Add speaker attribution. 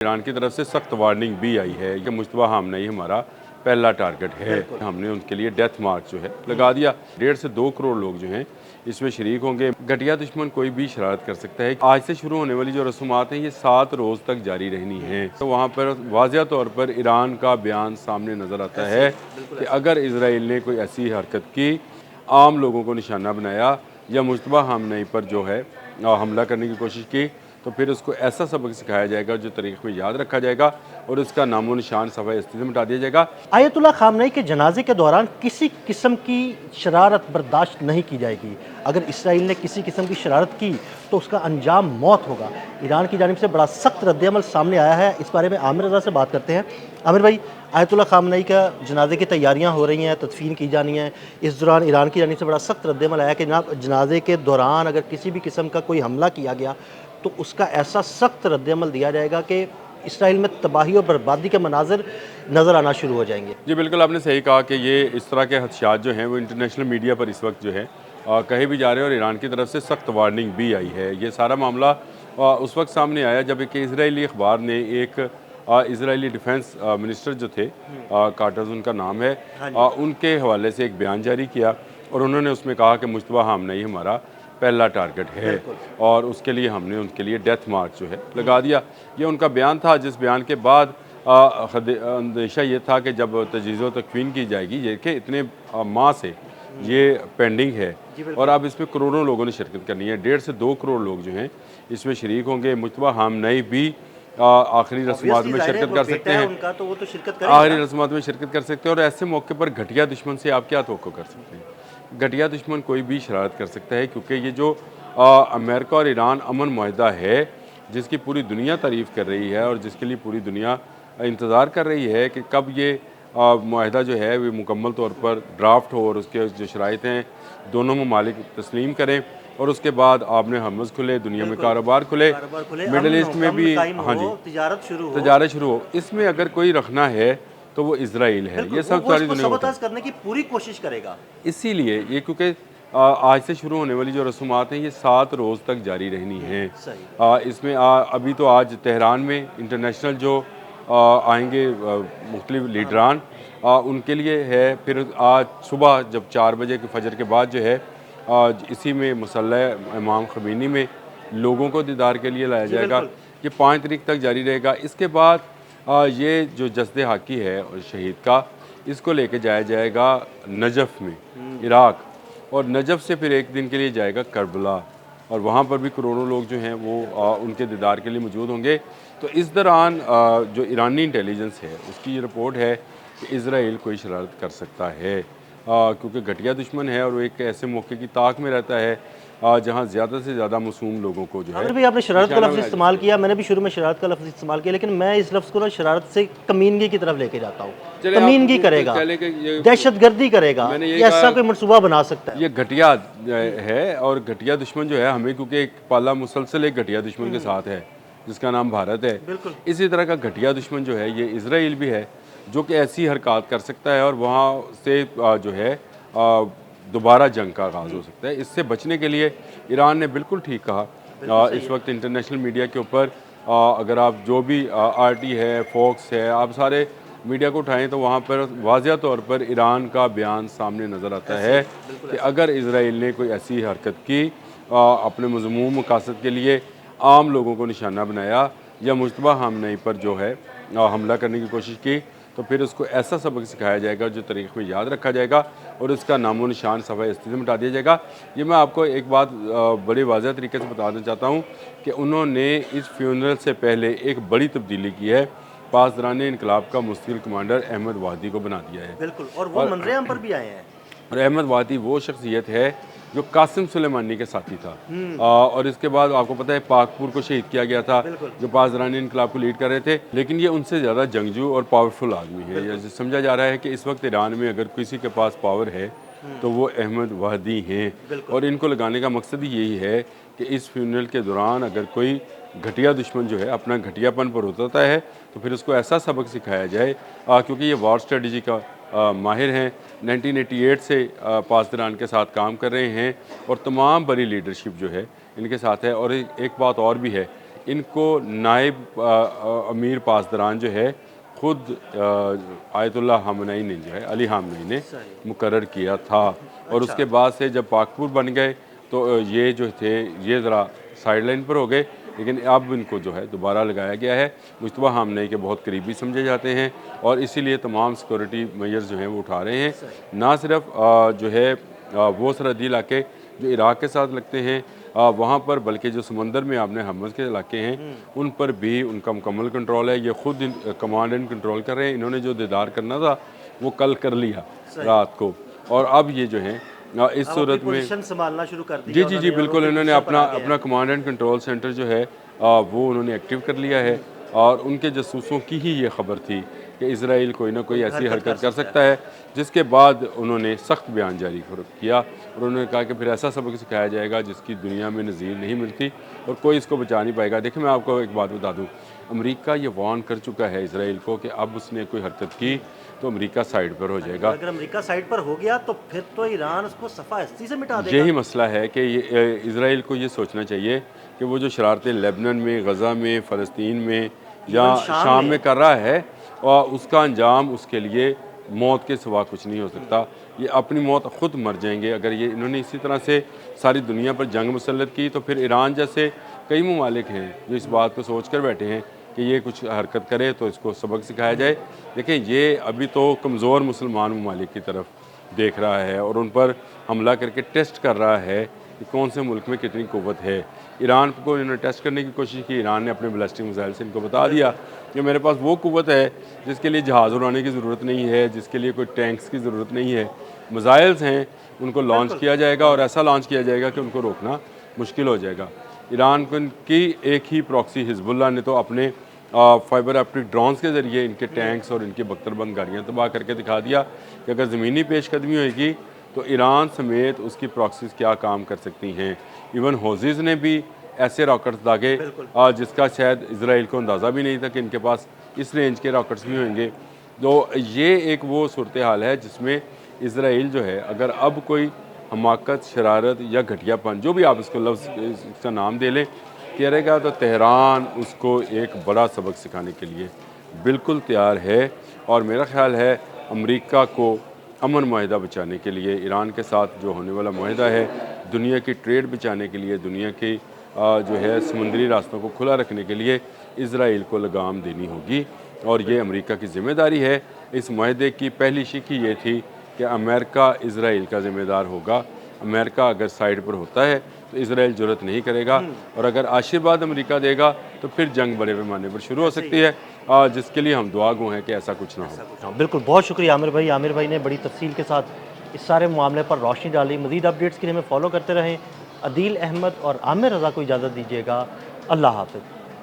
Speaker 1: Iran की तरफ से सख्त वार्निंग भी आई है कि मुश्तबा खामनेई हमारा पहला टारगेट है। हमने उनके लिए डेथ मार्क जो है लगा दिया। 1.5 से 2 करोड़ लोग जो हैं इसमें शरीक होंगे। घटिया दुश्मन कोई भी शरारत कर सकता है। आज से शुरू होने वाली जो रसूमात हैं ये 7 रोज़ तक जारी रहनी है। तो वहाँ पर वाज़िया तौर पर ईरान का बयान सामने नज़र आता है कि अगर इसराइल ने कोई ऐसी हरकत की, आम लोगों को निशाना बनाया या मुश्तबा खामनेई पर जो है हमला करने की कोशिश की, तो फिर उसको ऐसा सबक सिखाया जाएगा जो तारीख में याद रखा जाएगा और उसका नामो निशान सफ़े अस्ती से मिटा दिया जाएगा।
Speaker 2: आयतुल्लाह खामनेई के जनाजे के दौरान किसी किस्म की शरारत बर्दाश्त नहीं की जाएगी। अगर इसराइल ने किसी किस्म की शरारत की तो उसका अंजाम मौत होगा। ईरान की जानिब से बड़ा सख्त रद्द-ए-अमल सामने आया है। इस बारे में आमिर रज़ा से बात करते हैं। आमिर भाई, आयतुल्लाह खामनेई का जनाजे की तैयारियां हो रही हैं, तदफीन की जानी है। इस दौरान ईरान की जानिब से बड़ा सख्त रद्द-ए-अमल आया कि जनाब जनाजे के दौरान अगर किसी भी किस्म का कोई हमला किया गया तो उसका ऐसा सख्त रद्द-ए-अमल दिया जाएगा कि इसराइल में तबाही और बर्बादी के मनाज़िर नज़र आना शुरू हो जाएंगे।
Speaker 1: जी बिल्कुल, आपने सही कहा कि ये इस तरह के हदशात जो हैं वो इंटरनेशनल मीडिया पर इस वक्त जो है कहे भी जा रहे हैं और ईरान की तरफ से सख्त वार्निंग भी आई है। ये सारा मामला उस वक्त सामने आया जब एक इजरायली अखबार ने एक इजरायली डिफेंस मिनिस्टर जो थे, कार्टर्स उनका नाम है, उनके हवाले से एक बयान जारी किया और उन्होंने उसमें कहा कि मुश्तबा खामनेई हमारा पहला टारगेट है और उसके लिए हमने उनके लिए डेथ मार्क जो है लगा दिया। ये उनका बयान था, जिस बयान के बाद अंदेशा ये था कि जब तजवीज़ व तकवीन की जाएगी, ये कि इतने माह से ये पेंडिंग है और अब इसमें करोड़ों लोगों ने शिरकत करनी है। 1.5 से 2 करोड़ लोग जो हैं इसमें शरीक होंगे। मुश्तबा खामनेई भी आखिरी रस्मात में शिरकत कर सकते हैं,
Speaker 2: उनका तो वो तो शिरकत
Speaker 1: आखिरी रस्मात में शिरकत कर सकते हैं और ऐसे मौके पर घटिया दुश्मन से आप क्या तवक्को कर सकते हैं? घटिया दुश्मन कोई भी शरारत कर सकता है, क्योंकि ये जो अमेरिका और ईरान अमन मुआहदा है जिसकी पूरी दुनिया तारीफ़ कर रही है और जिसके लिए पूरी दुनिया इंतज़ार कर रही है कि कब ये मुआहदा जो है वो मुकम्मल तौर पर ड्राफ्ट हो और उसके जो शराइत हैं दोनों ममालिक तस्लीम करें और उसके बाद आपने हर्मुज़ खुले, दुनिया में कारोबार खुले, मिडल ईस्ट में भी हाँ जी तजारत शुरू हो। इसमें अगर कोई रखना है तो वो इसराइल है। ये सब सारी दुनिया
Speaker 2: करने की पूरी कोशिश करेगा।
Speaker 1: इसीलिए ये क्योंकि आज से शुरू होने वाली जो रसूमात हैं ये 7 रोज़ तक जारी रहनी हैं। इसमें अभी तो आज तेहरान में इंटरनेशनल जो आएंगे मुख्तलिफ लीडरान, उनके लिए है। फिर आज सुबह जब 4 बजे के फजर के बाद जो है इसी में मुसल्ला इमाम ख़मीनी में लोगों को दीदार के लिए लाया जाएगा। ये 5 तारीख तक जारी रहेगा। इसके बाद ये जो जस्दे हाकी है और शहीद का, इसको लेके जाया जाएगा नजफ़ में, इराक़, और नजफ़ से फिर एक दिन के लिए जाएगा करबला और वहाँ पर भी करोड़ों लोग जो हैं वो उनके दीदार के लिए मौजूद होंगे। तो इस दौरान जो ईरानी इंटेलिजेंस है उसकी ये रिपोर्ट है कि इसराइल कोई शरारत कर सकता है, क्योंकि घटिया दुश्मन है और वो एक ऐसे मौके की ताक में रहता है जहाँ ज़्यादा से ज़्यादा मासूम लोगों को जो है।
Speaker 2: भाई, आपने शरारत का लफ्ज़ इस्तेमाल किया, मैंने भी शुरू में शरारत का लफ्ज़ इस्तेमाल किया, लेकिन मैं इस लफ्ज़ को ना शरारत से कमीनगी की तरफ लेके जाता हूँ। कमीनगी करेगा, दहशतगर्दी करेगा, ऐसा कोई मनसूबा बना सकता है।
Speaker 1: ये घटिया है और घटिया दुश्मन जो है हमें, क्योंकि एक पाला मुसलसल एक घटिया दुश्मन के साथ है जिसका नाम भारत है। इसी तरह का घटिया दुश्मन जो है ये इसराइल भी है, जो कि ऐसी हरकत कर सकता है और वहाँ से जो है दोबारा जंग का आगाज़ हो सकता है। इससे बचने के लिए ईरान ने बिल्कुल ठीक कहा। इस वक्त इंटरनेशनल मीडिया के ऊपर अगर आप जो भी RT है, फॉक्स है, आप सारे मीडिया को उठाएं तो वहाँ पर वाज़िया तौर पर ईरान का बयान सामने नज़र आता है कि अगर इसराइल ने कोई ऐसी हरकत की, अपने मज़मूम मकासद के लिए आम लोगों को निशाना बनाया या मुश्तबा खामनेई पर जो है हमला करने की कोशिश की, तो फिर उसको ऐसा सबक सिखाया जाएगा जो तारीख में याद रखा जाएगा और उसका नामो निशान सफ़े अस्ती से मिटा दिया जाएगा। ये मैं आपको एक बात बड़े वाज़ह तरीके से बताना चाहता हूँ कि उन्होंने इस फ्यूनरल से पहले एक बड़ी तब्दीली की है। पासदारान इनकलाब का मुस्तकिल कमांडर अहमद वादी को बना दिया है।
Speaker 2: बिल्कुल, और वो मंज़र-ए-आम पर भी आए हैं।
Speaker 1: और अहमद वादी वो शख्सियत है जो कासिम सुलेमानी के साथी था और इसके बाद आपको पता है पाकपुर को शहीद किया गया था, जो पासदारान इनकलाब को लीड कर रहे थे। लेकिन ये उनसे ज़्यादा जंगजू और पावरफुल आदमी है। ये समझा जा रहा है कि इस वक्त ईरान में अगर किसी के पास पावर है तो वो अहमद वादी हैं और इनको लगाने का मकसद ही यही है कि इस फ्यूनरल के दौरान अगर कोई घटिया दुश्मन जो है अपना घटियापन पर उतरता है तो फिर उसको ऐसा सबक सिखाया जाए, क्योंकि ये वॉर स्ट्रेटजी का माहिर हैं। 1988 से पासदारान के साथ काम कर रहे हैं और तमाम बड़ी लीडरशिप जो है इनके साथ है। और एक बात और भी है, इनको नायब अमीर पासदारान जो है खुद आयतुल्ला हामनई ने जो है अली हामनई ने मुकर्रर किया था। और उसके बाद से जब पाकपुर बन गए तो ये जो थे ये ज़रा साइडलाइन पर हो गए, लेकिन अब इनको जो है दोबारा लगाया गया है। मुश्तबा हामनई के बहुत करीबी समझे जाते हैं और इसीलिए तमाम सिक्योरिटी मेजर्स जो हैं वो उठा रहे हैं। ना सिर्फ जो है वो सरहदी इलाके जो इराक़ के साथ लगते हैं वहाँ पर, बल्कि जो समंदर में आपने हमस के इलाके हैं उन पर भी उनका मुकम्मल कंट्रोल है। ये खुद कमांड एंड कंट्रोल कर रहे हैं। इन्होंने जो दीदार करना था वो कल कर लिया रात को, और अब ये जो है इस सूरत में
Speaker 2: संभालना शुरू कर
Speaker 1: जी जी जी बिल्कुल, इन्होंने अपना कमांड एंड कंट्रोल सेंटर जो है वो उन्होंने एक्टिव कर लिया है। और उनके जासूसों की ही ये खबर थी कि इसराइल कोई ना कोई ऐसी हरकत कर सकता है, जिसके बाद उन्होंने सख्त बयान जारी किया और उन्होंने कहा कि फिर ऐसा सबक सिखाया जाएगा जिसकी दुनिया में नज़ीर नहीं मिलती और कोई इसको बचा नहीं पाएगा। देखिए, मैं आपको एक बात बता दूं, अमेरिका ये वार्न कर चुका है इसराइल को कि अब उसने कोई हरकत की तो अमेरिका साइड पर हो जाएगा।
Speaker 2: अगर अमेरिका साइड पर हो गया तो फिर तो ईरान उसको सफ़ा-हस्ती से मिटा देगा।
Speaker 1: यही मसला है कि इसराइल को ये सोचना चाहिए कि वो जो शरारतें लेबनान में, गज़ा में, फ़लस्तीन में या शाम में कर रहा है और उसका अंजाम उसके लिए मौत के सिवा कुछ नहीं हो सकता। ये अपनी मौत खुद मर जाएंगे। अगर ये इन्होंने इसी तरह से सारी दुनिया पर जंग मुसल्लत की तो फिर ईरान जैसे कई ममालिक हैं जो इस बात को सोच कर बैठे हैं कि ये कुछ हरकत करे तो इसको सबक सिखाया जाए। देखिए, ये अभी तो कमज़ोर मुसलमान ममालिक की तरफ देख रहा है और उन पर हमला करके टेस्ट कर रहा है कि कौन से मुल्क में कितनी क़ुव्वत है। ईरान को इन्होंने टेस्ट करने की कोशिश की। ईरान ने अपने बैलिस्टिक मिसाइल से इनको बता दिया कि मेरे पास वो क़ुव्वत है जिसके लिए जहाज़ उड़ाने की ज़रूरत नहीं है, जिसके लिए कोई टैंक्स की ज़रूरत नहीं है। मिसाइल्स हैं, उनको लॉन्च किया जाएगा और ऐसा लॉन्च किया जाएगा कि उनको रोकना मुश्किल हो जाएगा। ईरान की एक ही प्रॉक्सी हिजबुल्लाह ने तो अपने फाइबर ऑप्टिक ड्रोन्स के ज़रिए इनके टैंक्स और इनकी बख्तरबंद गाड़ियाँ तबाह करके दिखा दिया कि अगर ज़मीनी पेशकदमी होगी तो ईरान समेत उसकी प्रॉक्सीज़ क्या काम कर सकती हैं। इवन हौज़ीज़ ने भी ऐसे रॉकेट्स दागे जिसका शायद इसराइल को अंदाज़ा भी नहीं था कि इनके पास इस रेंज के रॉकेट्स भी होंगे। तो ये एक वो सूरत हाल है जिसमें इसराइल जो है, अगर अब कोई हमाकत, शरारत या घटियापन, जो भी आप इसको लफ्ज़ इसका नाम दे लें, करेगा तो तेहरान उसको एक बड़ा सबक सिखाने के लिए बिल्कुल तैयार है। और मेरा ख़्याल है अमेरिका को अमन माहिदा बचाने के लिए, ईरान के साथ जो होने वाला माहिदा है, दुनिया की ट्रेड बचाने के लिए, दुनिया की जो है समुद्री रास्तों को खुला रखने के लिए इसराइल को लगाम देनी होगी और ये अमेरिका की ज़िम्मेदारी है। इस माहिदे की पहली शिक ये थी कि अमेरिका इसराइल का ज़िम्मेदार होगा। अमेरिका अगर साइड पर होता है तो इसराइल जुर्रत नहीं करेगा और अगर आशीर्वाद अमेरिका देगा तो फिर जंग बड़े पैमाने पर शुरू हो सकती है, जिसके लिए हम दुआ गो हैं कि ऐसा कुछ ना हो।
Speaker 2: बिल्कुल, बहुत शुक्रिया आमिर भाई। आमिर भाई ने बड़ी तफसील के साथ इस सारे मामले पर रोशनी डाली। मज़ीद अपडेट्स के लिए हमें फॉलो करते रहें। अदील अहमद और आमिर रज़ा को इजाज़त दीजिएगा। अल्लाह हाफ़िज़।